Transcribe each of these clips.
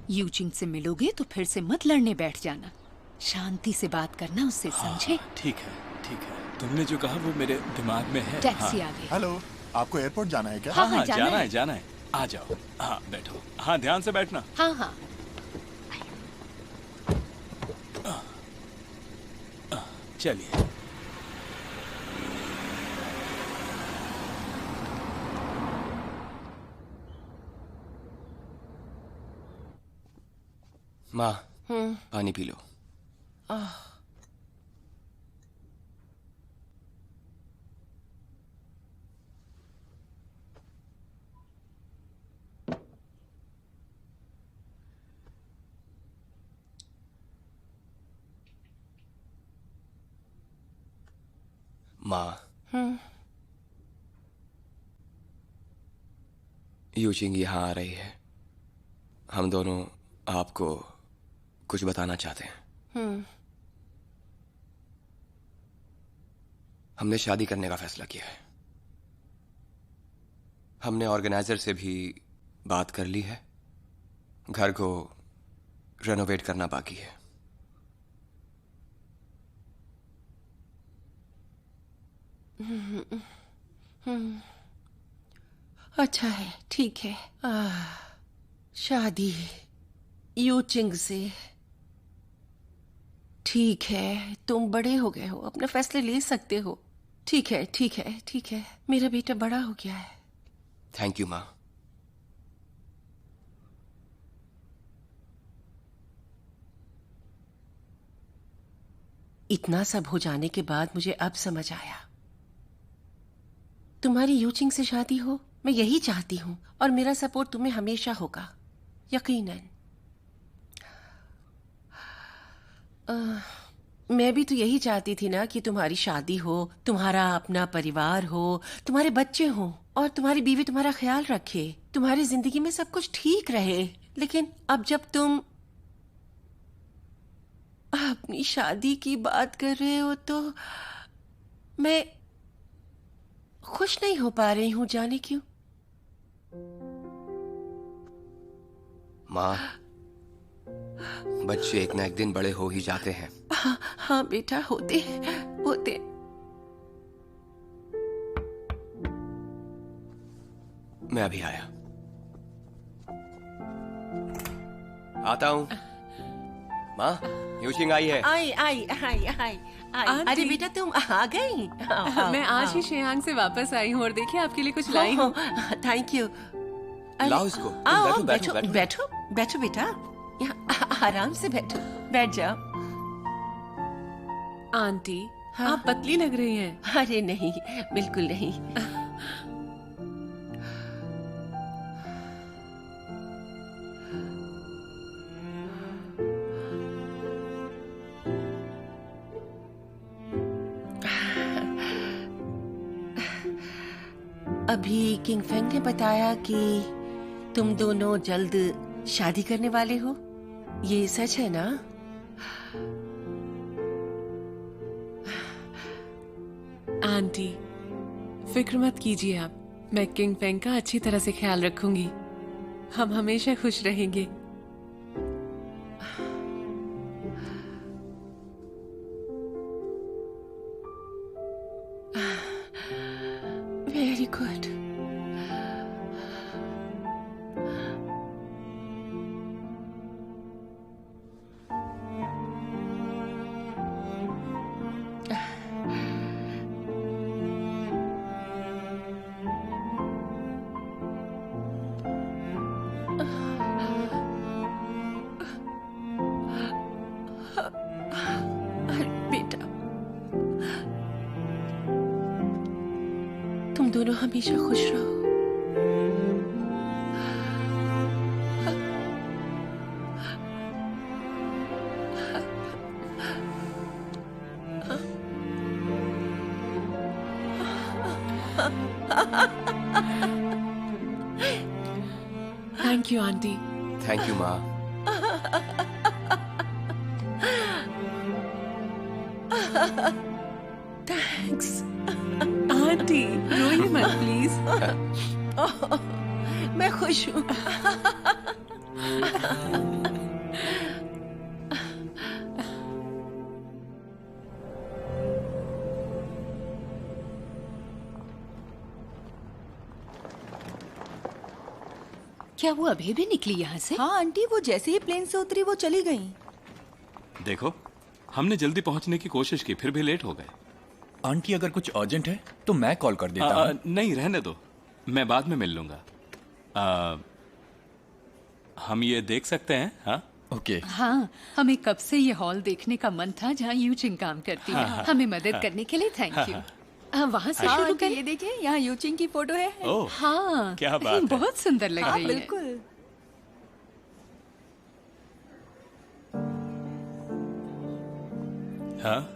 यूचिंग से मिलोगे तो फिर से मत लड़ने बैठ जाना, शांति से बात करना उससे, समझे? ठीक है, ठीक है। तुमने जो कहा वो मेरे दिमाग में है। टैक्सी आ गई। हेलो, आपको एयरपोर्ट जाना है क्या? हाँ, जाना है। आ जाओ। हाँ, बैठो। हाँ, ध्यान से बैठना। हाँ। चलिए। माँ, पानी पी लो। माँ, यूचिंग यहाँ आ रही है। हम दोनों आपको कुछ बताना चाहते हैं। हमने शादी करने का फैसला किया है। हमने ऑर्गेनाइजर से भी बात कर ली है। घर को रेनोवेट करना बाकी है। अच्छा है, ठीक है। शादी यूचिंग से, ठीक है। तुम बड़े हो गए हो, अपने फैसले ले सकते हो। ठीक है, ठीक है, ठीक है। मेरा बेटा बड़ा हो गया है। थैंक यू माँ। इतना सब हो जाने के बाद मुझे अब समझ आया, तुम्हारी यूचिंग से शादी हो, मैं यही चाहती हूँ, और मेरा सपोर्ट तुम्हें हमेशा होगा, यकीनन। मैं भी तो यही चाहती थी ना कि तुम्हारी शादी हो, तुम्हारा अपना परिवार हो, तुम्हारे बच्चे हो, और तुम्हारी बीवी तुम्हारा ख्याल रखे, तुम्हारी जिंदगी में सब कुछ ठीक रहे। लेकिन अब जब तुम अपनी शादी की बात कर रहे हो तो मैं खुश नहीं हो पा रही हूँ, जाने क्यों। माँ, बच्चे एक ना एक दिन बड़े हो ही जाते हैं। हाँ बेटा, होते होते। मैं अभी आया, आता हूँ। माँ, यूचिंग आई है। आई आई आई आई आई। अरे बेटा, तुम आ गई। मैं आज ही शेयांग से वापस आई हूँ और देखिए आपके लिए कुछ लाई हूँ। Thank you. लाओ इसको। आओ, बैठो बैठो बैठो बेटा, यहाँ आराम से बैठो, बैठ जाओ। आंटी, आप पतली लग रही हैं। अरे नहीं, बिल्कुल नहीं। अभी किंग फेंग ने बताया कि तुम दोनों जल्द शादी करने वाले हो, ये सच है ना? आंटी, फिक्र मत कीजिए आप, मैं किंग फेंग का अच्छी तरह से ख्याल रखूंगी। हम हमेशा खुश रहेंगे। Very good. तुम दोनों हमेशा खुश रहो। Thank you aunty. Thank you माँ। थैंक्स। आंटी रोइए मत प्लीज। मैं खुश हूँ। क्या वो अभी भी निकली यहाँ से? हाँ आंटी, वो जैसे ही प्लेन से उतरी वो चली गई। देखो, हमने जल्दी पहुंचने की कोशिश की, फिर भी लेट हो गए। आंटी अगर कुछ अर्जेंट है तो मैं कॉल कर देता हूँ। नहीं, रहने दो, मैं बाद में मिल लूंगा। हम ये देख सकते हैं? हाँ ओके। हाँ, हमें कब से ये हॉल देखने का मन था जहाँ यूचिंग काम करती है। हमें मदद करने के लिए थैंक यू। वहाँ से हाँ शुरू आंटी, करें? ये देखिए, यहाँ यूचिंग की फोटो है। ओह, हाँ, क्या बात है। बहुत सुंदर लग हाँ रही है। बिल्कुल। हाँ,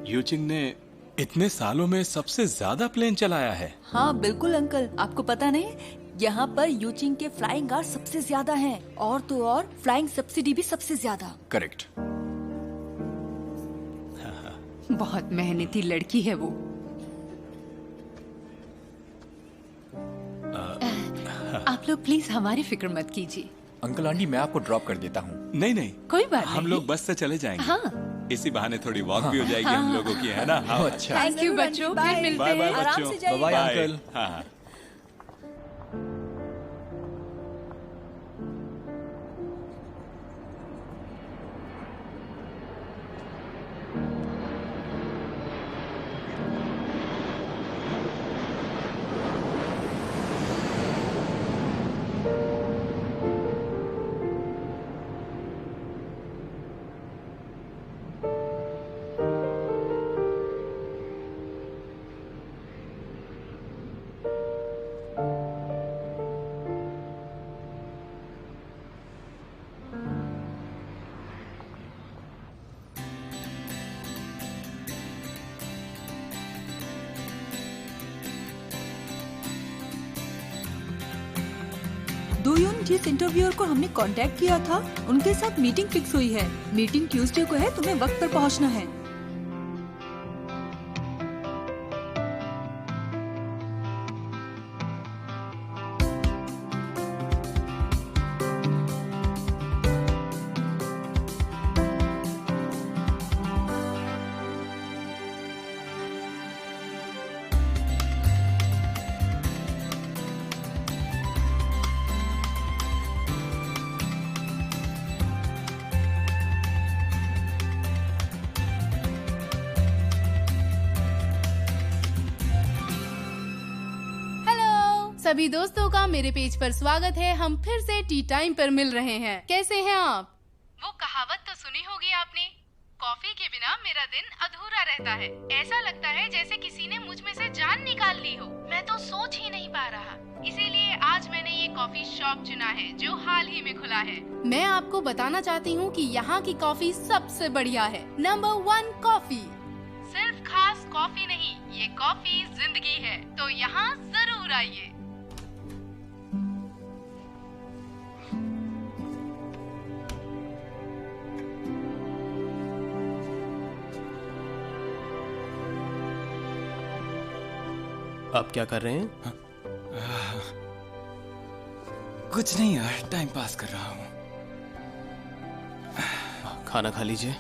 यूचिंग ने इतने सालों में सबसे ज्यादा प्लेन चलाया है। हाँ बिल्कुल अंकल, आपको पता नहीं, यहाँ पर यूचिंग के फ्लाइंग आवर्स सबसे ज्यादा हैं, और तो और फ्लाइंग सब्सिडी भी सबसे ज्यादा। करेक्ट। बहुत मेहनती लड़की है वो। आप लोग प्लीज हमारी फिक्र मत कीजिए। अंकल आंटी मैं आपको ड्रॉप कर देता हूँ। नहीं नहीं, कोई बात हम नहीं। लोग बस से चले जाएंगे। हाँ। इसी बहाने थोड़ी वॉक भी हो जाएगी हम लोगों की, है ना? हाँ। अच्छा। थैंक यू बच्चों, बाय। फिर मिलते बाय बाय हैं। आराम बच्चों। से जाइए। Bye bye. अंकल। हाँ हाँ। दोयुन जिस इंटरव्यूअर को हमने कांटेक्ट किया था, उनके साथ मीटिंग फिक्स हुई है। मीटिंग ट्यूसडे को है, तुम्हें वक्त पर पहुंचना है। सभी दोस्तों का मेरे पेज पर स्वागत है। हम फिर से टी टाइम पर मिल रहे हैं। कैसे हैं आप? वो कहावत तो सुनी होगी आपने, कॉफी के बिना मेरा दिन अधूरा रहता है। ऐसा लगता है जैसे किसी ने मुझ में से जान निकाल ली हो। मैं तो सोच ही नहीं पा रहा। इसीलिए आज मैंने ये कॉफी शॉप चुना है जो हाल ही में खुला है। मैं आपको बताना चाहती हूँ कि यहाँ की कॉफी सबसे बढ़िया है। Number 1 coffee. सिर्फ खास कॉफी नहीं, ये कॉफी जिंदगी है। तो यहाँ जरूर आइए। आप क्या कर रहे हैं? कुछ नहीं यार, टाइम पास कर रहा हूँ। खाना खा लीजिए।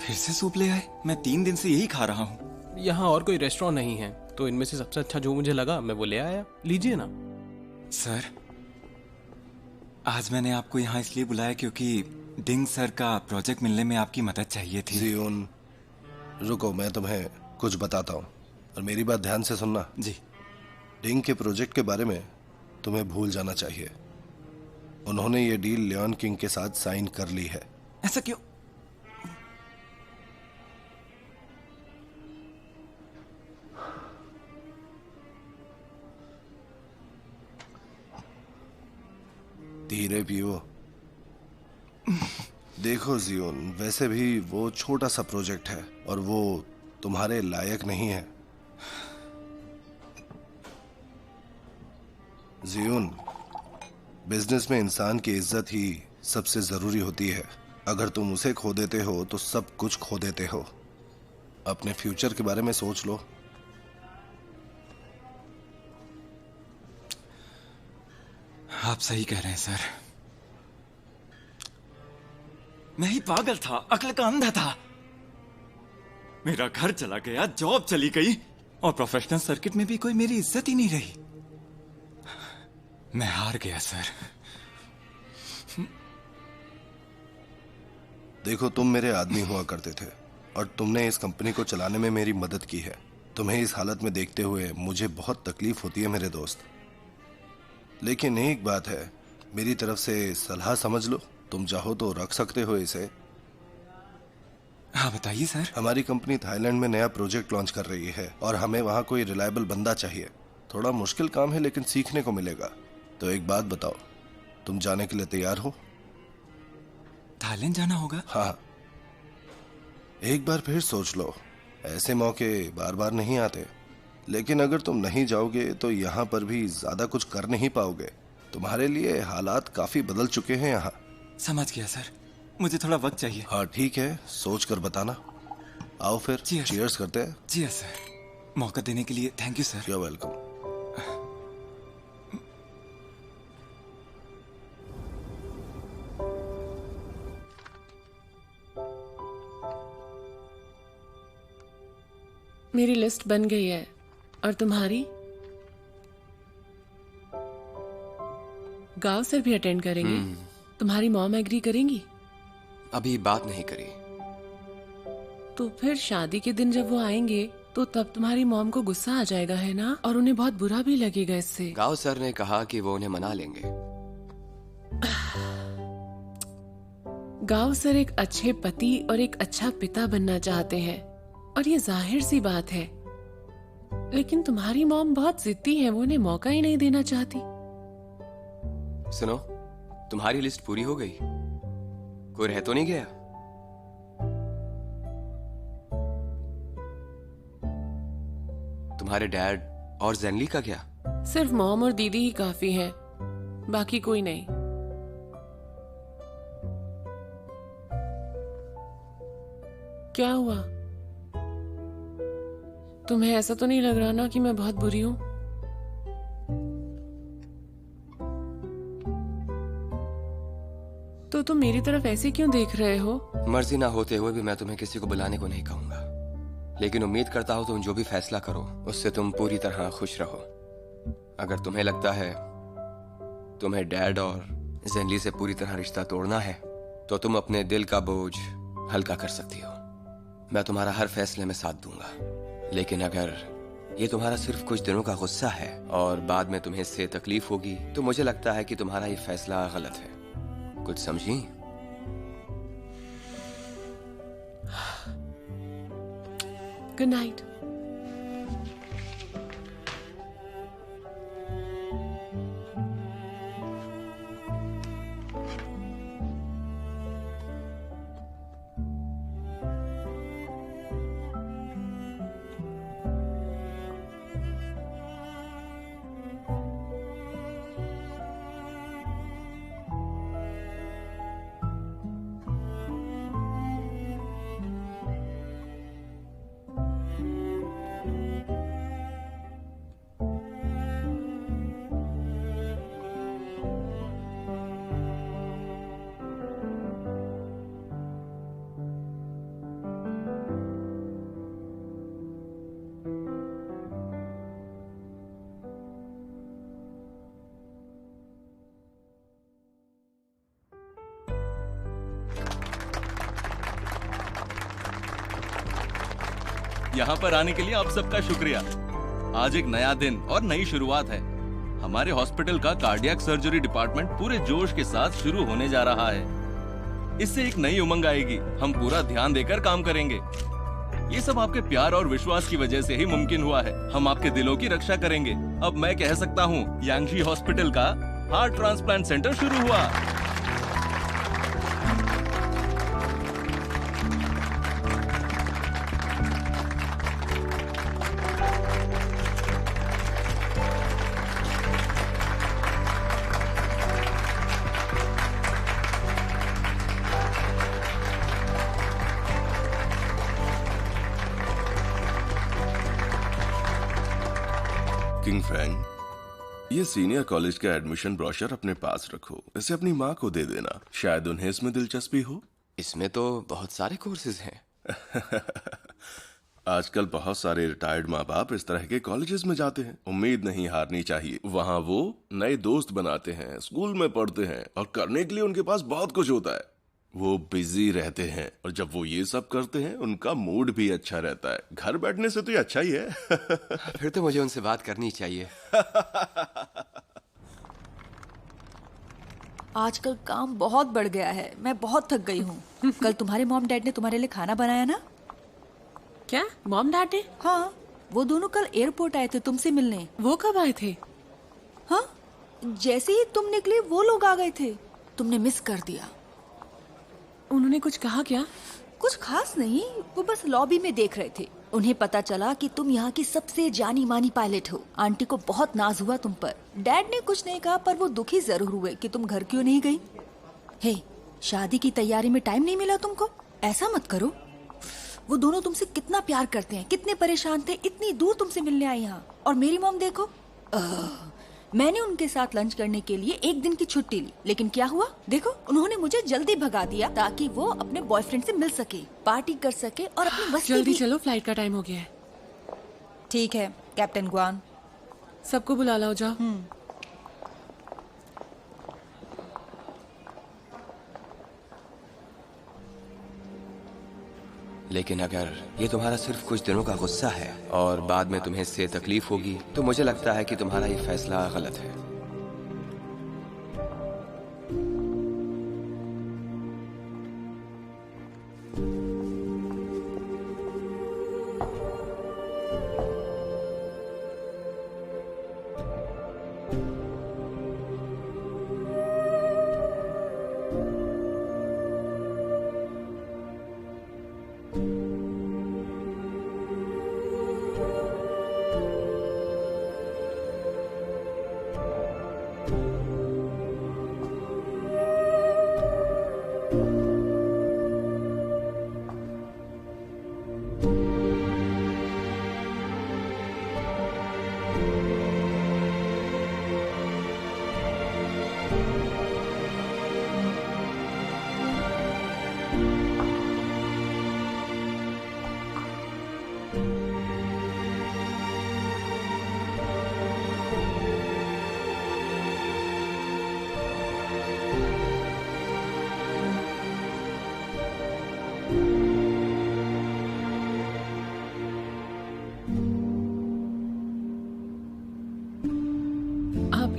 फिर से सूप ले आए? मैं 3 दिन से यही खा रहा हूँ। यहाँ और कोई रेस्टोरेंट नहीं है, तो इनमें से सबसे अच्छा जो मुझे लगा मैं वो ले आया। लीजिए ना। सर, आज मैंने आपको यहाँ इसलिए बुलाया क्योंकि डिंग सर का प्रोजेक्ट मिलने में आपकी मदद चाहिए थी। जियोन, रुको, मैं तुम्हें कुछ बताता हूँ और मेरी बात ध्यान से सुनना। जी। डिंग के प्रोजेक्ट के बारे में तुम्हें भूल जाना चाहिए। उन्होंने ये डील लियोन किंग के साथ साइन कर ली है। ऐसा क्यों? धीरे पियो। देखो जियोन, वैसे भी वो छोटा सा प्रोजेक्ट है और वो तुम्हारे लायक नहीं है। जियोन, बिजनेस में इंसान की इज्जत ही सबसे जरूरी होती है। अगर तुम उसे खो देते हो तो सब कुछ खो देते हो। अपने फ्यूचर के बारे में सोच लो। आप सही कह रहे हैं सर। मैं ही पागल था, अक्ल का अंधा था। मेरा घर चला गया, जॉब चली गई और प्रोफेशनल सर्किट में भी कोई मेरी इज्जत ही नहीं रही। मैं हार गया सर। देखो, तुम मेरे आदमी हुआ करते थे और तुमने इस कंपनी को चलाने में मेरी मदद की है। तुम्हें इस हालत में देखते हुए मुझे बहुत तकलीफ होती है मेरे दोस्त। लेकिन एक बात है, मेरी तरफ से सलाह समझ लो। तुम चाहो तो रख सकते हो इसे। हाँ बताइए सर। हमारी कंपनी थाईलैंड में नया प्रोजेक्ट लॉन्च कर रही है और हमें वहाँ कोई रिलायबल बंदा चाहिए। थोड़ा मुश्किल काम है लेकिन सीखने को मिलेगा। तो एक बात बताओ, तुम जाने के लिए तैयार हो? थाईलैंड जाना होगा? हाँ, एक बार फिर सोच लो। ऐसे मौके बार बार नहीं आते। लेकिन अगर तुम नहीं जाओगे तो यहाँ पर भी ज्यादा कुछ कर नहीं पाओगे। तुम्हारे लिए हालात काफी बदल चुके हैं यहाँ। समझ गया सर, मुझे थोड़ा वक्त चाहिए। हाँ ठीक है, सोच कर बताना। आओ फिर चीयर्स करते हैं। जी सर, मौका देने के लिए thank you sir. You are welcome. मेरी लिस्ट बन गई है। और तुम्हारी? गांव सर भी अटेंड करेंगे। तुम्हारी मॉम एग्री करेंगी? अभी बात नहीं करी। तो फिर शादी के दिन जब वो आएंगे तो तब तुम्हारी मॉम को गुस्सा आ जाएगा, है ना? और उन्हें बहुत बुरा भी लगेगा इससे। गांव सर ने कहा कि वो उन्हें मना लेंगे। गांव सर एक अच्छे पति और एक अच्छा पिता बनना चाहते हैं और ये जाहिर सी बात है। लेकिन तुम्हारी मॉम बहुत जिद्दी है, वो उन्हें मौका ही नहीं देना चाहती। सुनो, तुम्हारी लिस्ट पूरी हो गई? कोई रह तो नहीं गया? तुम्हारे डैड और जेनली का क्या? सिर्फ मॉम और दीदी ही काफी हैं, बाकी कोई नहीं। क्या हुआ? तुम्हें ऐसा तो नहीं लग रहा ना कि मैं बहुत बुरी हूं? तो तुम मेरी तरफ ऐसे क्यों देख रहे हो? मर्जी ना होते हुए भी मैं तुम्हें किसी को बुलाने को नहीं कहूंगा, लेकिन उम्मीद करता हूं तुम जो भी फैसला करो उससे तुम पूरी तरह खुश रहो। अगर तुम्हें लगता है तुम्हें डैड और जेनली से पूरी तरह रिश्ता तोड़ना है तो तुम अपने दिल का बोझ हल्का कर सकती हो। मैं तुम्हारा हर फैसले में साथ दूंगा, लेकिन अगर ये तुम्हारा सिर्फ कुछ दिनों का गुस्सा है और बाद में तुम्हें इससे तकलीफ होगी तो मुझे लगता है कि तुम्हारा ये फैसला गलत है। कुछ समझी? Good night. यहाँ पर आने के लिए आप सबका शुक्रिया। आज एक नया दिन और नई शुरुआत है। हमारे हॉस्पिटल का कार्डियक सर्जरी डिपार्टमेंट पूरे जोश के साथ शुरू होने जा रहा है। इससे एक नई उमंग आएगी। हम पूरा ध्यान देकर काम करेंगे। ये सब आपके प्यार और विश्वास की वजह से ही मुमकिन हुआ है। हम आपके दिलों की रक्षा करेंगे। अब मैं कह सकता हूँ, यांगशी हॉस्पिटल का हार्ट ट्रांसप्लांट सेंटर शुरू हुआ। किंग फैंग, ये सीनियर कॉलेज का एडमिशन ब्रोशर अपने पास रखो। इसे अपनी माँ को दे देना, शायद उन्हें इसमें दिलचस्पी हो। इसमें तो बहुत सारे कोर्सेज हैं। आजकल बहुत सारे रिटायर्ड माँ बाप इस तरह के कॉलेजेस में जाते हैं। उम्मीद नहीं हारनी चाहिए। वहाँ वो नए दोस्त बनाते हैं, स्कूल में पढ़ते हैं और करने के लिए उनके पास बहुत कुछ होता है। वो बिजी रहते हैं और जब वो ये सब करते हैं उनका मूड भी अच्छा रहता है। घर बैठने से तो ये अच्छा ही है। फिर तो मुझे उनसे बात करनी चाहिए। आजकल काम बहुत बढ़ गया है। मैं बहुत थक गई हूँ। कल तुम्हारे मॉम डैड ने तुम्हारे लिए खाना बनाया ना? क्या मॉम डैड ने? हाँ, वो दोनों कल एयरपोर्ट आए थे तुमसे मिलने। वो कब आए थे? हाँ, जैसे ही तुम निकले वो लोग आ गए थे। तुमने मिस कर दिया। उन्होंने कुछ कहा क्या? कुछ खास नहीं, वो बस लॉबी में देख रहे थे। उन्हें पता चला कि तुम यहाँ की सबसे जानी मानी पायलट हो। आंटी को बहुत नाज हुआ तुम पर। डैड ने कुछ नहीं कहा, पर वो दुखी जरूर हुए कि तुम घर क्यों नहीं गई। हे, शादी की तैयारी में टाइम नहीं मिला तुमको? ऐसा मत करो। वो दोनों तुमसे कितना प्यार करते हैं, कितने परेशान थे, इतनी दूर तुमसे मिलने आई यहाँ। और मेरी मॉम देखो, मैंने उनके साथ लंच करने के लिए एक दिन की छुट्टी ली, लेकिन क्या हुआ देखो, उन्होंने मुझे जल्दी भगा दिया ताकि वो अपने बॉयफ्रेंड से मिल सके, पार्टी कर सके और अपनी मस्ती जल्दी भी। चलो, फ्लाइट का टाइम हो गया है। ठीक है कैप्टन ग्वान, सबको बुला लाओ, जाओ। लेकिन अगर ये तुम्हारा सिर्फ कुछ दिनों का गुस्सा है और बाद में तुम्हें इससे तकलीफ होगी, तो मुझे लगता है कि तुम्हारा ये फैसला गलत है।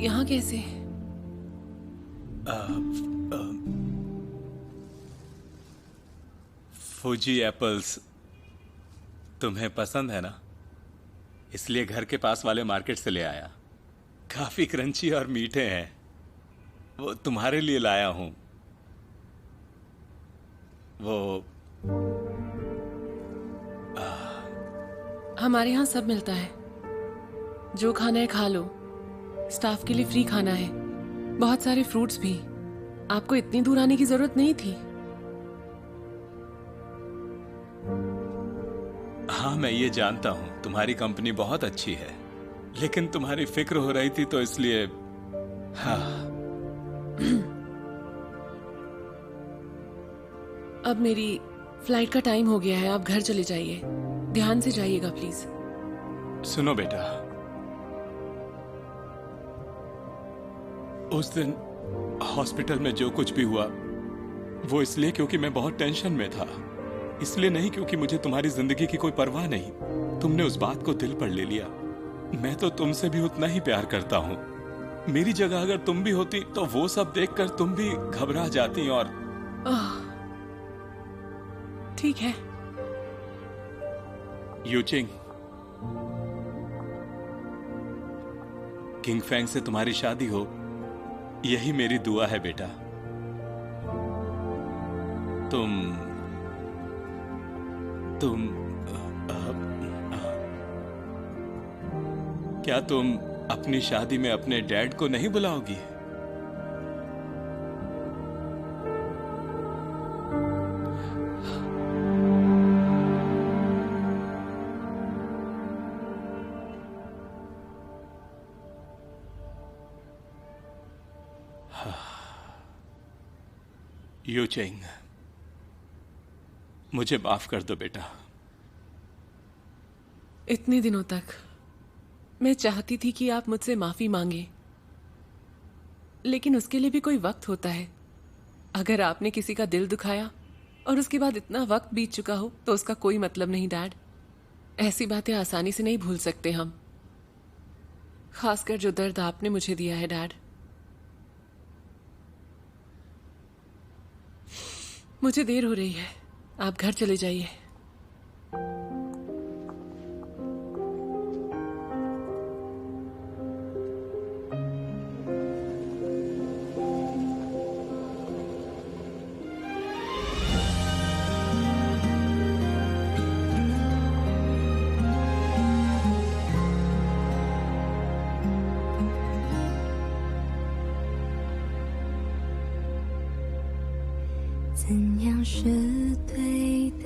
यहाँ कैसे? फूजी एप्पल्स तुम्हें पसंद है ना, इसलिए घर के पास वाले मार्केट से ले आया। काफी क्रंची और मीठे हैं। वो तुम्हारे लिए लाया हूं। वो हमारे यहाँ सब मिलता है। जो खाना है खा लो। स्टाफ के लिए फ्री खाना है, बहुत सारे फ्रूट्स भी। आपको इतनी दूर आने की जरूरत नहीं थी। हाँ, मैं ये जानता हूं तुम्हारी कंपनी बहुत अच्छी है, लेकिन तुम्हारी फिक्र हो रही थी तो इसलिए। हाँ। अब मेरी फ्लाइट का टाइम हो गया है, आप घर चले जाइए। ध्यान से जाइएगा प्लीज। सुनो बेटा, उस दिन हॉस्पिटल में जो कुछ भी हुआ वो इसलिए क्योंकि मैं बहुत टेंशन में था, इसलिए नहीं क्योंकि मुझे तुम्हारी जिंदगी की कोई परवाह नहीं। तुमने उस बात को दिल पर ले लिया। मैं तो तुमसे भी उतना ही प्यार करता हूं। मेरी जगह अगर तुम भी होती तो वो सब देखकर तुम भी घबरा जाती और ठीक है। यूचिंग, किंग फैंग से तुम्हारी शादी हो, यही मेरी दुआ है बेटा। तुम क्या तुम अपनी शादी में अपने डैड को नहीं बुलाओगी? यूचिंग, मुझे माफ कर दो बेटा। इतने दिनों तक मैं चाहती थी कि आप मुझसे माफी मांगे, लेकिन उसके लिए भी कोई वक्त होता है। अगर आपने किसी का दिल दुखाया और उसके बाद इतना वक्त बीत चुका हो तो उसका कोई मतलब नहीं डैड। ऐसी बातें आसानी से नहीं भूल सकते हम, खासकर जो दर्द आपने मुझे दिया है डैड। मुझे देर हो रही है, आप घर चले जाइए।怎样是对的？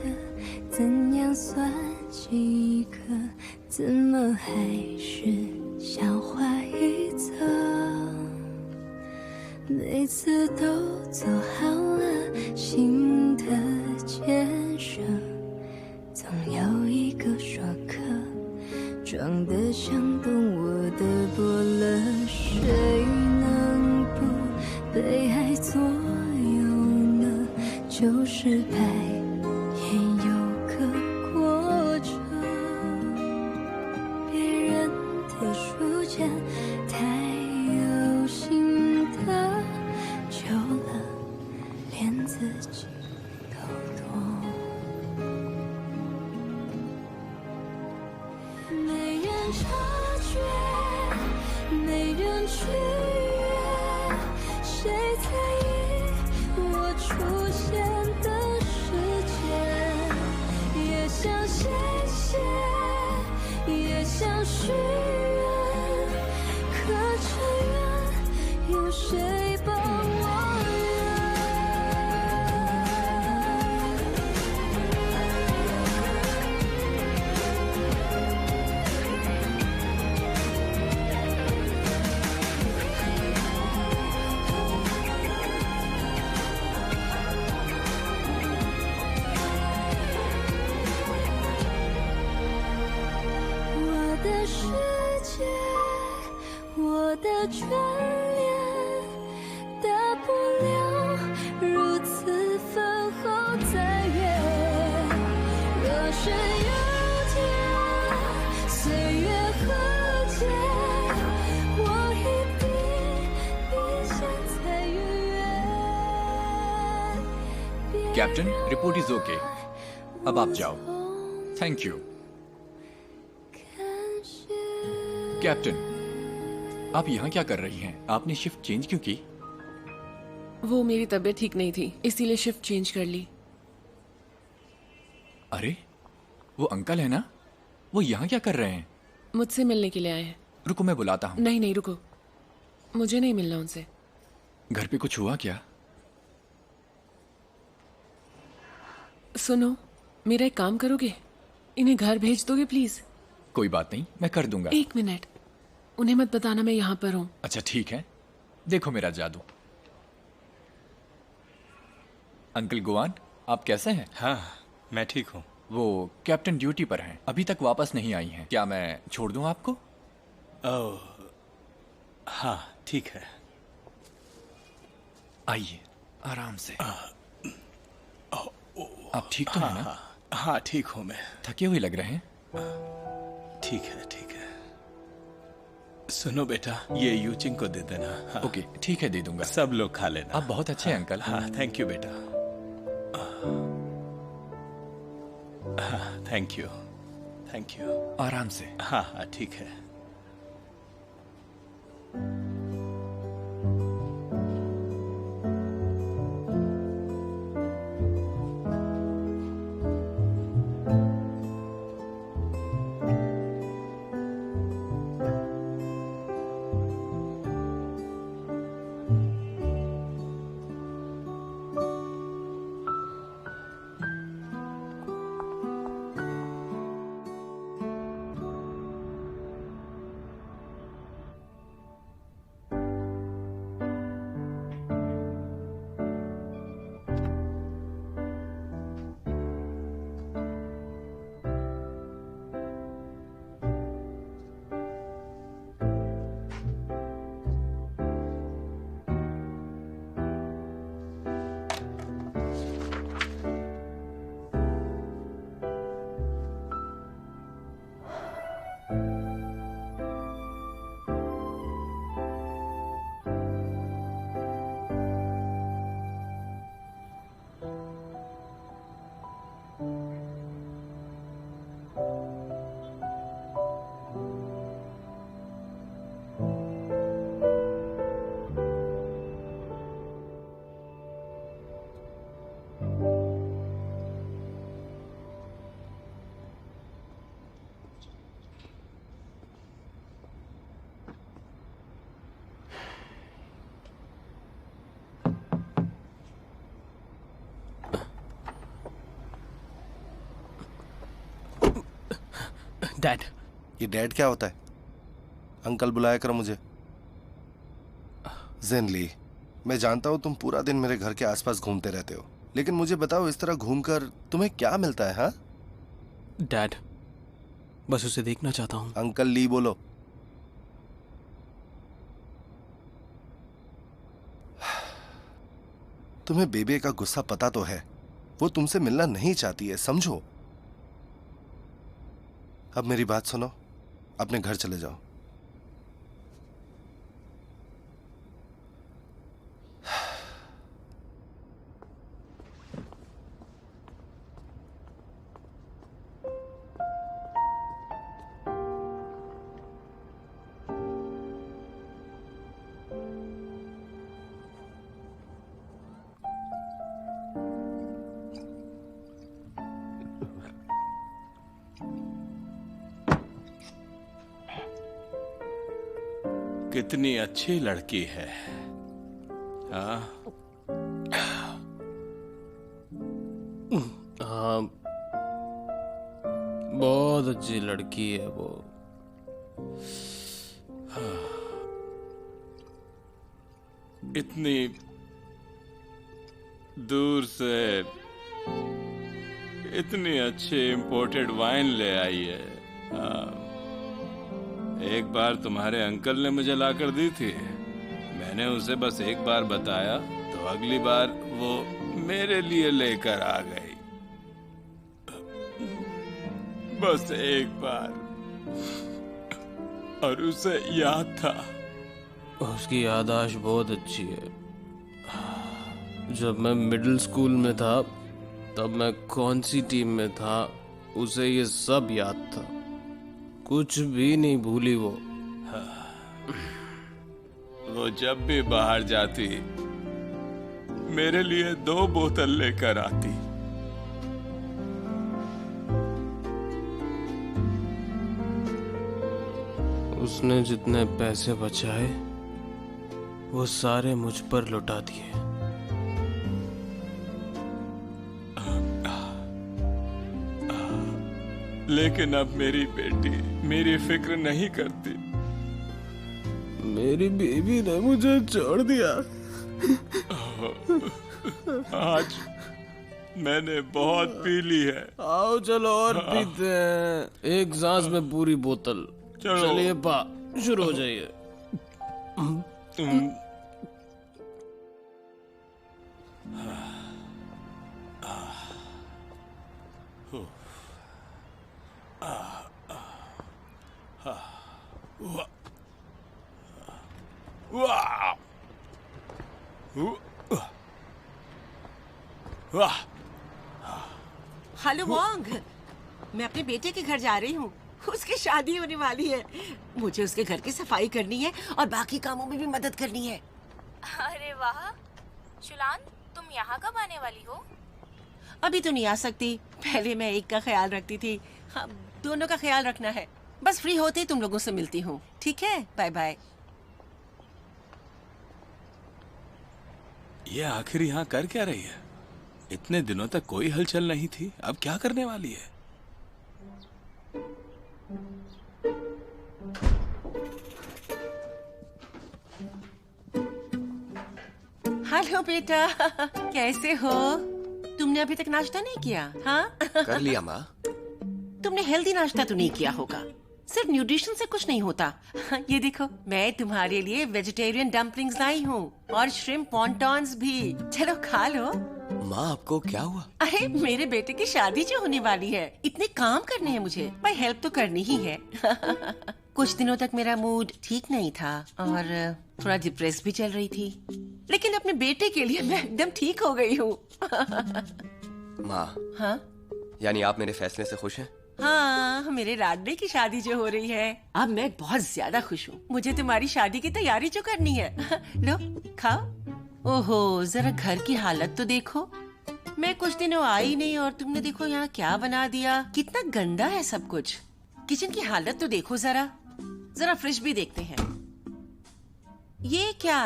怎样算饥渴？怎么还是笑话一则？每次都做好了新的建设，总有一个说客，装得像懂我的伯乐。谁能不被爱左右？就失败也有个过程，别人的书签太有心得，久了连自己都懂。没人察觉，没人去约，谁在意我出现的时间？也想谢谢，也想许愿，可这愿有谁帮我我的眷恋，大不了如此分后再约。若是有天岁月和解，我一定比现在愉悦。कैप्टन, रिपोर्ट इज ओके। अब आप जाओ। Thank you. कैप्टन, आप यहाँ क्या कर रही हैं? आपने शिफ्ट चेंज क्यों की? वो मेरी तबीयत ठीक नहीं थी, इसीलिए शिफ्ट चेंज कर ली। अरे, वो अंकल है ना? वो यहाँ क्या कर रहे हैं? मुझसे मिलने के लिए आए हैं। रुको, मैं बुलाता हूँ। नहीं नहीं रुको, मुझे नहीं मिलना उनसे। घर पे कुछ हुआ क्या? सुनो, मेरा एक काम करोगे? इन्हें घर भेज दोगे प्लीज? कोई बात नहीं, मैं कर दूंगा। 1 मिनट, उन्हें मत बताना मैं यहाँ पर हूँ। अच्छा ठीक है, देखो मेरा जादू। अंकल गुआन, आप कैसे हैं? हाँ, मैं ठीक हूँ। वो कैप्टन ड्यूटी पर हैं, अभी तक वापस नहीं आई हैं। क्या मैं छोड़ दूं आपको? ओह, हाँ ठीक है। आइए, आराम से। आप ठीक तो हैं ना? हाँ ठीक हूँ मैं। थके हुए लग रहे हैं। ठीक है ठीक है। सुनो बेटा, ये यूचिंग को दे देना। हाँ। ओके, ठीक है, दे दूंगा। सब लोग खा लेना। आप बहुत अच्छे हैं अंकल। हाँ, थैंक यू बेटा। हाँ, थैंक यू, थैंक यू। आराम से। हाँ हाँ, ठीक है। डैड। ये डैड क्या होता है? अंकल बुलाया करो मुझे। ज़ेनली, मैं जानता हूँ तुम पूरा दिन मेरे घर के आसपास घूमते रहते हो, लेकिन मुझे बताओ इस तरह घूमकर तुम्हें क्या मिलता है? हाँ डैड, बस उसे देखना चाहता हूँ। अंकल ली बोलो। तुम्हें बेबे का गुस्सा पता तो है, वो तुमसे मिलना नहीं चाहती है, समझो। अब मेरी बात सुनो, अपने घर चले जाओ। कितनी अच्छी लड़की है। हाँ हाँ, बहुत अच्छी लड़की है वो। इतनी दूर से इतनी अच्छी इंपोर्टेड वाइन ले आई है। हाँ। एक बार तुम्हारे अंकल ने मुझे लाकर दी थी, मैंने उसे बस एक बार बताया तो अगली बार वो मेरे लिए लेकर आ गई। बस एक बार, और उसे याद था। उसकी याददाश्त बहुत अच्छी है। जब मैं मिडिल स्कूल में था तब मैं कौन सी टीम में था उसे ये सब याद था, कुछ भी नहीं भूली वो। वो जब भी बाहर जाती मेरे लिए 2 बोतल लेकर आती। उसने जितने पैसे बचाए वो सारे मुझ पर लुटा दिए। लेकिन अब मेरी बेटी मेरी फिक्र नहीं करती। मेरी बीवी ने मुझे छोड़ दिया। आज मैंने बहुत पी ली है। आओ चलो और पीते हैं, एक सांस में पूरी बोतल। चलिए पा, शुरू हो जाइए। वाह। हेलो वोंग, मैं अपने बेटे के घर जा रही हूँ। उसकी शादी होने वाली है। मुझे उसके घर की सफाई करनी है और बाकी कामों में भी मदद करनी है। अरे वाह, शुलान तुम यहाँ कब आने वाली हो? अभी तो नहीं आ सकती, पहले मैं एक का ख्याल रखती थी, हाँ, दोनों का ख्याल रखना है। बस फ्री होते ही तुम लोगों से मिलती हूँ, ठीक है? Bye bye. ये आखिर यहाँ कर क्या रही है? इतने दिनों तक कोई हलचल नहीं थी, अब क्या करने वाली है? हेलो बेटा, कैसे हो? तुमने अभी तक नाश्ता नहीं किया? हाँ कर लिया माँ। तुमने हेल्दी नाश्ता तो नहीं किया होगा। सिर्फ न्यूट्रिशन से कुछ नहीं होता। ये देखो, मैं तुम्हारे लिए वेजिटेरियन डम्पलिंग्स लाई हूँ और श्रिम्प वॉन्टॉन्स भी। चलो खा लो। माँ आपको क्या हुआ? अरे मेरे बेटे की शादी जो होने वाली है, इतने काम करने हैं मुझे। भाई हेल्प तो करनी ही है। कुछ दिनों तक मेरा मूड ठीक नहीं था और थोड़ा डिप्रेस भी चल रही थी, लेकिन अपने बेटे के लिए मैं एकदम ठीक हो गई हूँ। माँ, हाँ यानी आप मेरे फैसले से खुश हैं? हाँ, मेरे लाडले की शादी जो हो रही है, अब मैं बहुत ज्यादा खुश हूँ। मुझे तुम्हारी शादी की तैयारी जो करनी है। लो खाओ। ओहो, जरा घर की हालत तो देखो। मैं कुछ दिनों आई नहीं और तुमने देखो यहाँ क्या बना दिया। कितना गंदा है सब कुछ। किचन की हालत तो देखो जरा। जरा फ्रिज भी देखते हैं। ये क्या?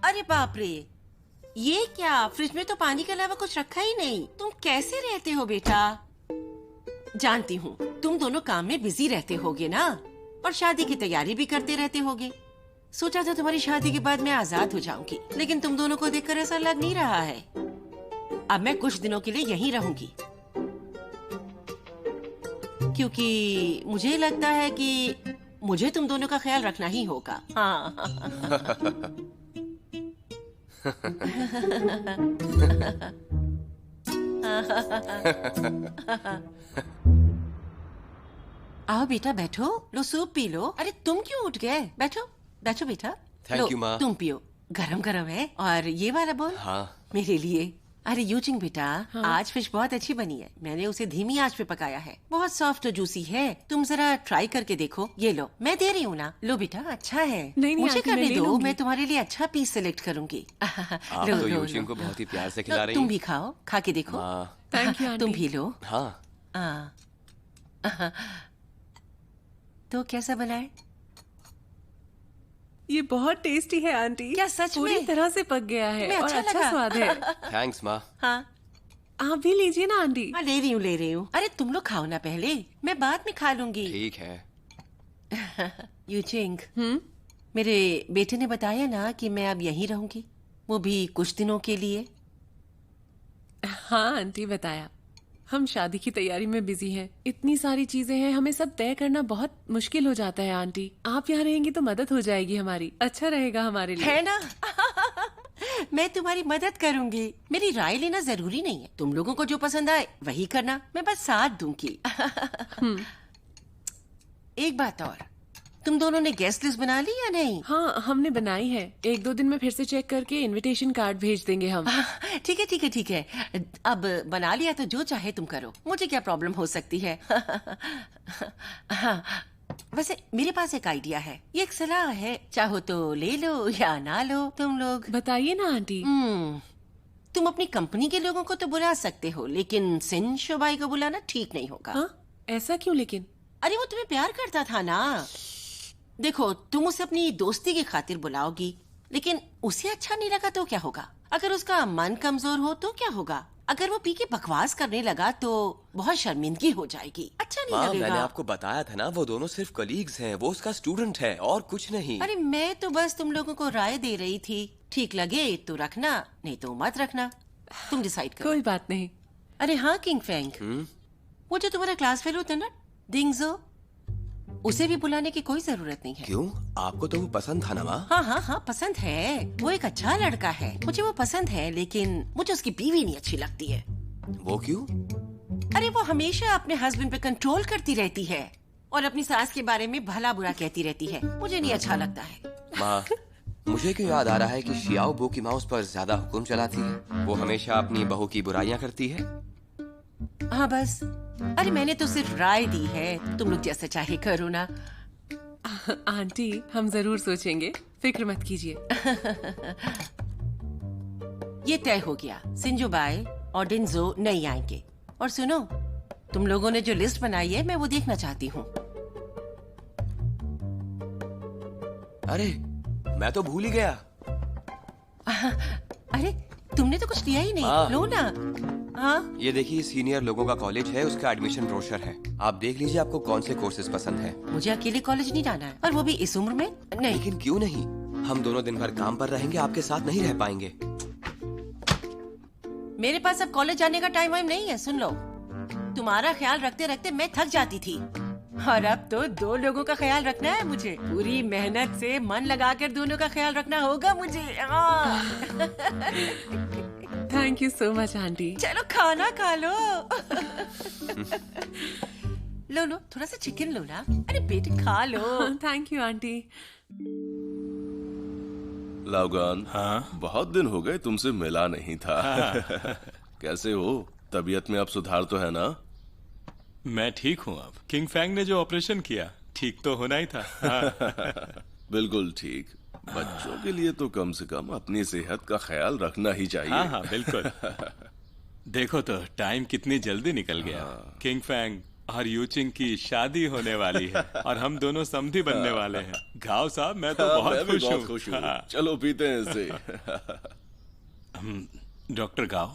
अरे बाप रे, ये क्या? फ्रिज में तो पानी के अलावा कुछ रखा ही नहीं। तुम कैसे रहते हो बेटा? जानती हूँ तुम दोनों काम में बिजी रहते होगे ना, और शादी की तैयारी भी करते रहते होगे। सोचा था तुम्हारी शादी के बाद मैं आजाद हो जाऊंगी, लेकिन तुम दोनों को देखकर ऐसा लग नहीं रहा है। अब मैं कुछ दिनों के लिए यहीं रहूंगी, क्योंकि मुझे लगता है कि मुझे तुम दोनों का ख्याल रखना ही होगा। हाँ। आओ बेटा बैठो, लो सूप पी लो। अरे तुम क्यों उठ गए? बैठो बैठो बेटा। थैंक यू माँ। तुम पियो, गरम गरम है। और ये वाला बोल। हाँ। मेरे लिए। अरे यूचिंग बेटा, हाँ। आज फिश बहुत अच्छी बनी है। मैंने उसे धीमी आंच पे पकाया है। बहुत सॉफ्ट और जूसी है। तुम जरा ट्राई करके देखो। ये लो, मैं दे रही हूँ ना। लो बेटा, अच्छा है। नहीं, मुझे आंटी, करने मैं दो, मैं तुम्हारे लिए अच्छा पीस सिलेक्ट करूंगी। आप तो यूचिंग को बहुत ही प्यार से खिला रही तुम हैं। भी खाओ, खा के देखो। Thank you. तुम भी लो। हाँ। तो कैसा बना है? ये बहुत टेस्टी है आंटी। क्या सच पूरी में? तरह से पक गया है और अच्छा स्वाद है। थैंक्स माँ। हाँ, आप भी लीजिए ना आंटी। हाँ ले रही हूँ। अरे तुम लोग खाओ ना पहले, मैं बाद में खा लूंगी। ठीक है। यूचिंग, मेरे बेटे ने बताया ना कि मैं अब यहीं रहूंगी, वो भी कुछ दिनों के लिए। हाँ आंटी, बताया। हम शादी की तैयारी में बिजी हैं। इतनी सारी चीजें हैं, हमें सब तय करना बहुत मुश्किल हो जाता है आंटी। आप यहाँ रहेंगी तो मदद हो जाएगी हमारी। अच्छा रहेगा हमारे लिए, है ना? मैं तुम्हारी मदद करूंगी। मेरी राय लेना जरूरी नहीं है। तुम लोगों को जो पसंद आए वही करना, मैं बस साथ दूंगी। एक बात और, तुम दोनों ने गेस्ट लिस्ट बना ली या नहीं? हाँ, हमने बनाई है। 1-2 दिन में फिर से चेक करके इनविटेशन कार्ड भेज देंगे हम। ठीक है। अब बना लिया तो जो चाहे तुम करो, मुझे क्या प्रॉब्लम हो सकती है। हाँ, वैसे मेरे पास एक आइडिया है। ये एक सलाह है, चाहो तो ले लो या ना लो, तुम लोग बताइए ना आंटी। तुम अपनी कंपनी के लोगों को तो बुला सकते हो, लेकिन सिन शोबाई को बुलाना ठीक नहीं होगा। हाँ? ऐसा क्यों? लेकिन अरे वो तुम्हें प्यार करता था ना। देखो, तुम उसे अपनी दोस्ती की खातिर बुलाओगी, लेकिन उसे अच्छा नहीं लगा तो क्या होगा? अगर उसका मन कमजोर हो तो क्या होगा? अगर वो पी के बकवास करने लगा तो बहुत शर्मिंदगी हो जाएगी, अच्छा नहीं लगेगा। मैंने आपको बताया था ना, वो दोनों सिर्फ कलीग्स हैं, वो उसका स्टूडेंट है और कुछ नहीं। अरे मैं तो बस तुम लोगों को राय दे रही थी। ठीक लगे तो रखना, नहीं तो मत रखना, तुम डिसाइड करो। कोई बात नहीं। अरे हाँ किंग फेंग, वो जो तुम्हारा क्लास फेलो था ना, डिंगजो, उसे भी बुलाने की कोई जरूरत नहीं है। क्यों? आपको तो वो पसंद था ना माँ? हाँ, पसंद है। वो एक अच्छा लड़का है, मुझे वो पसंद है, लेकिन मुझे उसकी बीवी नहीं अच्छी लगती है। वो क्यों? अरे वो हमेशा अपने हस्बैंड पे कंट्रोल करती रहती है और अपनी सास के बारे में भला बुरा कहती रहती है, मुझे नहीं अच्छा लगता है। माँ, मुझे क्यों याद आ रहा है कि शियाओ बू की माँ उस पर ज्यादा हुक्म चलाती है। वो हमेशा अपनी बहू की बुराइयां करती है। हाँ बस, अरे मैंने तो सिर्फ राय दी है, तुम लोग जैसे चाहे करो ना। आंटी, हम जरूर सोचेंगे, फिक्र मत कीजिए। ये तय हो गया, सिंजुबाई और डिंजो नहीं आएंगे। और सुनो, तुम लोगों ने जो लिस्ट बनाई है मैं वो देखना चाहती हूँ। अरे मैं तो भूल ही गया। अरे तुमने तो कुछ दिया ही नहीं, हाँ। लो ना। हाँ ये देखिए, सीनियर लोगों का कॉलेज है, उसका एडमिशन ब्रोशर है। आप देख लीजिए आपको कौन से कोर्सेज पसंद है। मुझे अकेले कॉलेज नहीं जाना है, और वो भी इस उम्र में नहीं। लेकिन क्यों नहीं, हम दोनों दिन भर काम पर रहेंगे, आपके साथ नहीं रह पाएंगे। मेरे पास अब कॉलेज जाने का टाइम वाइम नहीं है। सुन लो, तुम्हारा ख्याल रखते रखते मैं थक जाती थी, और अब तो 2 लोगों का ख्याल रखना है मुझे। पूरी मेहनत से मन लगाकर दोनों का ख्याल रखना होगा मुझे। Thank you so much aunty. चलो खाना खा लो। लो लो, थोड़ा सा चिकन लो ना। अरे बेटे खा लो। Thank you aunty. लाउगान, हाँ? बहुत दिन हो गए तुमसे मिला नहीं था। हाँ। कैसे हो? तबीयत में अब सुधार तो है ना? मैं ठीक हूँ अब। किंग फैंग ने जो ऑपरेशन किया, ठीक तो होना ही था। हाँ। बिल्कुल ठीक। बच्चों के लिए तो कम से कम अपनी सेहत का ख्याल रखना ही चाहिए। हाँ हाँ बिल्कुल। देखो तो टाइम कितनी जल्दी निकल गया। किंग फैंग और यूचिंग की शादी होने वाली है, और हम दोनों समधी बनने वाले हैं। गाओ साहब, मैं तो बहुत खुश हूँ। हाँ। चलो पीते हैं इसे। डॉक्टर गाओ,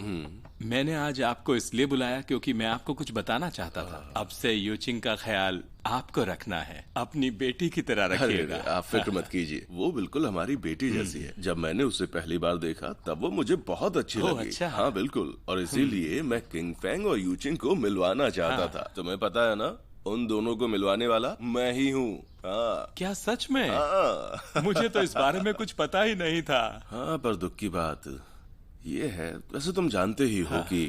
मैंने आज आपको इसलिए बुलाया क्योंकि मैं आपको कुछ बताना चाहता था। अब से यूचिंग का ख्याल आपको रखना है, अपनी बेटी की तरह रखिएगा। आप फिक्र मत कीजिए, वो बिल्कुल हमारी बेटी जैसी है। जब मैंने उसे पहली बार देखा तब वो मुझे बहुत अच्छी लगी। अच्छा। हाँ बिल्कुल, और इसीलिए मैं किंग फैंग और यूचिंग को मिलवाना चाहता था। तुम्हें पता है ना, उन दोनों को मिलवाने वाला मैं ही हूँ। हाँ। क्या सच में? हाँ। मुझे तो इस बारे में कुछ पता ही नहीं था। हाँ, पर दुख की बात ये है, वैसे तुम जानते ही हो कि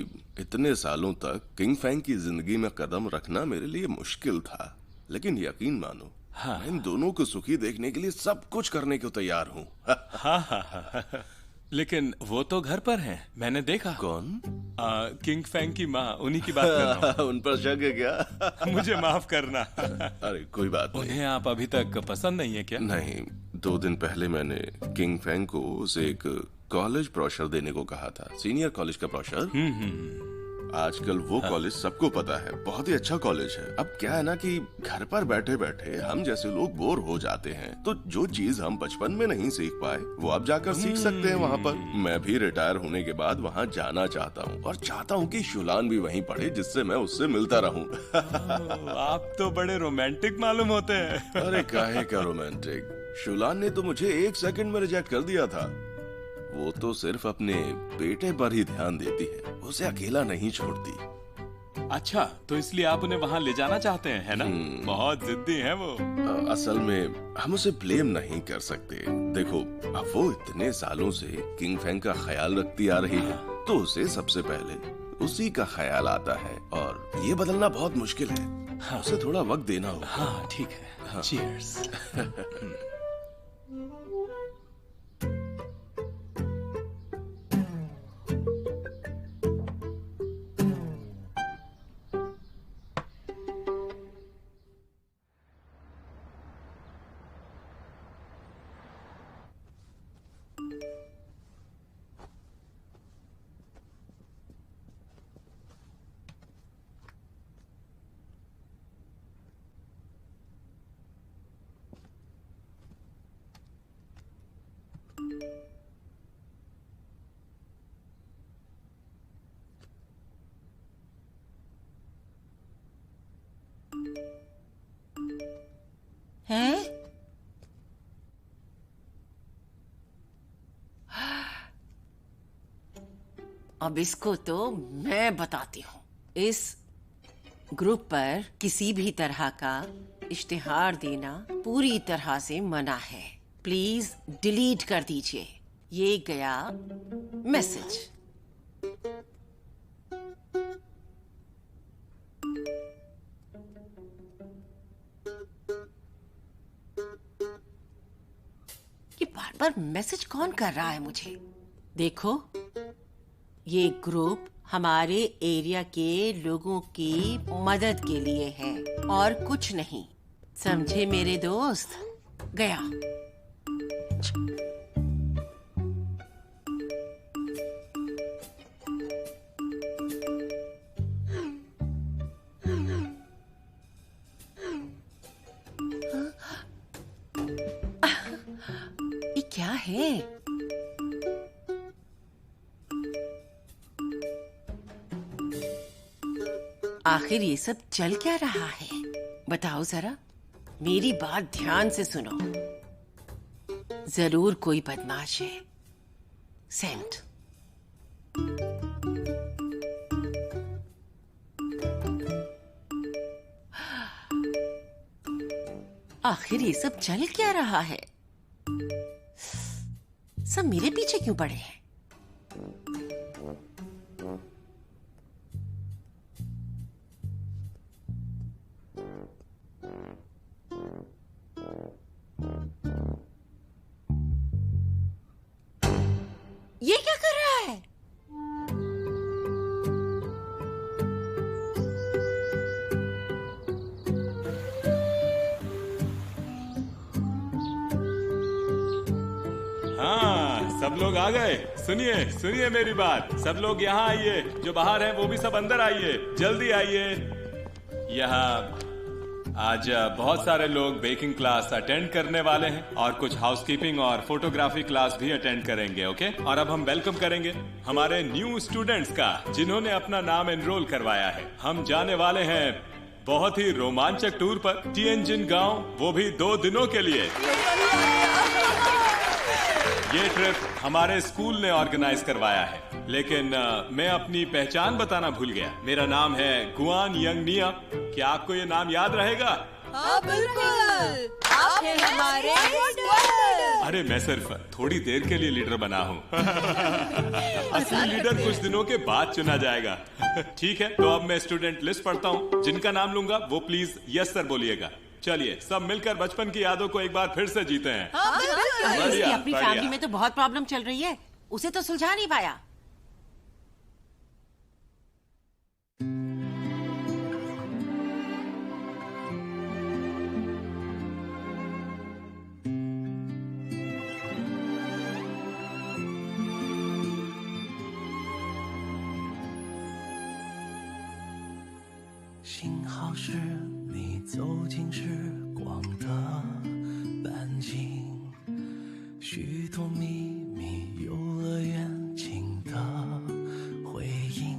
इतने सालों तक किंग फैंग की जिंदगी में कदम रखना मेरे लिए मुश्किल था। लेकिन यकीन मानो, मैं इन दोनों को सुखी देखने के लिए सब कुछ करने को तैयार हूँ। हाँ। लेकिन वो तो घर पर हैं, मैंने देखा। कौन? किंग फैंग की माँ, उन्हीं की बात कर रहा हूँ। उन पर शक है क्या? मुझे माफ करना। अरे कोई बात नहीं। उन्हें आप अभी तक पसंद नहीं है क्या? नहीं, 2 दिन पहले मैंने किंग फैंग को उसे एक कॉलेज ब्रोशर देने को कहा था, सीनियर कॉलेज का ब्रोशर। आजकल वो कॉलेज सबको पता है, बहुत ही अच्छा कॉलेज है। अब क्या है ना कि घर पर बैठे बैठे हम जैसे लोग बोर हो जाते हैं, तो जो चीज हम बचपन में नहीं सीख पाए वो आप जाकर सीख सकते हैं वहाँ पर। मैं भी रिटायर होने के बाद वहाँ जाना चाहता हूँ, और चाहता हूँ कि शुलान भी वहीं पढ़े, जिससे मैं उससे मिलता रहूँ। आप तो बड़े रोमांटिक मालूम होते हैं। अरे काहे का रोमांटिक, शुलान ने तो मुझे 1 सेकंड में रिजेक्ट कर दिया था। वो तो सिर्फ अपने बेटे पर ही ध्यान देती है, उसे अकेला नहीं छोड़ती। अच्छा, तो इसलिए आप उन्हें वहाँ ले जाना चाहते हैं, है ना? बहुत जिद्दी हैं वो। असल में हम उसे ब्लेम नहीं कर सकते। देखो, अब वो इतने सालों से किंग फैंग का ख्याल रखती आ रही है, तो उसे सबसे पहले उसी का ख्याल आता है, और ये बदलना बहुत मुश्किल है। हाँ। उसे थोड़ा वक्त देना होगा। हाँ ठीक है। हाँ। चीयर्स। हैं? अब इसको तो मैं बताती हूँ। इस ग्रुप पर किसी भी तरह का इश्तिहार देना पूरी तरह से मना है। प्लीज डिलीट कर दीजिए। ये गया मैसेज। ये बार पर मैसेज कौन कर रहा है मुझे? देखो, ये ग्रुप हमारे एरिया के लोगों की मदद के लिए है और कुछ नहीं, समझे मेरे दोस्त? गया। ये क्या है? आखिर ये सब चल क्या रहा है? बताओ जरा, मेरी बात ध्यान से सुनो। जरूर कोई बदमाश है। सेंट। आखिर ये सब चल क्या रहा है? सब मेरे पीछे क्यों पड़े हैं? ये क्या कर रहा है? हाँ, सब लोग आ गए। सुनिए सुनिए मेरी बात। सब लोग यहाँ आइए, जो बाहर हैं वो भी सब अंदर आइए, जल्दी आइए। यहाँ आज बहुत सारे लोग बेकिंग क्लास अटेंड करने वाले हैं और कुछ हाउसकीपिंग और फोटोग्राफी क्लास भी अटेंड करेंगे। ओके, और अब हम वेलकम करेंगे हमारे न्यू स्टूडेंट्स का, जिन्होंने अपना नाम एनरोल करवाया है। हम जाने वाले हैं बहुत ही रोमांचक टूर पर, टिएनजिन गांव, वो भी 2 दिनों के लिए। ये ट्रिप हमारे स्कूल ने ऑर्गेनाइज करवाया है, लेकिन मैं अपनी पहचान बताना भूल गया। मेरा नाम है गुआन यंग निया। क्या आपको ये नाम याद रहेगा? हाँ बिल्कुल, आप हैं हमारे लीडर। अरे मैं सिर्फ थोड़ी देर के लिए लीडर बना हूँ। असली लीडर कुछ दिनों के बाद चुना जाएगा। ठीक है, तो अब मैं स्टूडेंट लिस्ट पढ़ता हूँ। जिनका नाम लूंगा वो प्लीज यस सर बोलिएगा। चलिए सब मिलकर बचपन की यादों को एक बार फिर से जीते हैं। इसकी अपनी फैमिली में तो बहुत प्रॉब्लम चल रही है, उसे तो सुलझा नहीं पाया।走进时光的半径，许多秘密游乐园情的回应。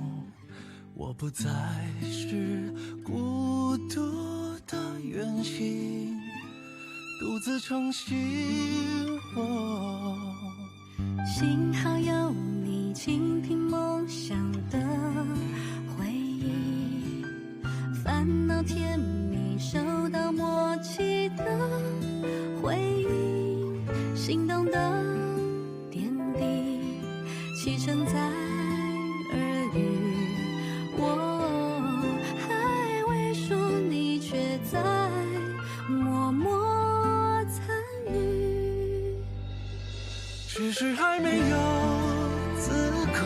我不再是孤独的远行，独自撑起我。幸好有你倾听梦想的回忆，烦恼甜蜜收到默契的回应，心动的点滴启程在耳语，我还未说，你却在默默参与，只是还没有资格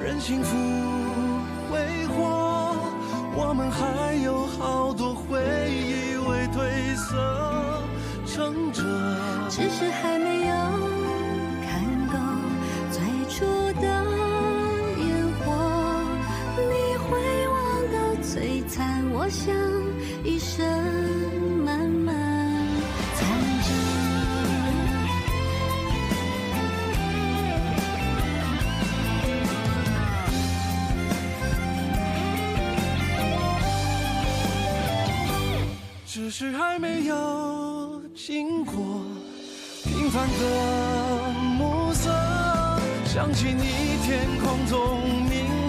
任幸福挥霍，我们还有好多回忆未褪色撑着，只是还没有看够最初的烟火，你会忘到璀璨，我想一生慢慢藏着。只是还没有经过平凡的暮色，想起你天空中明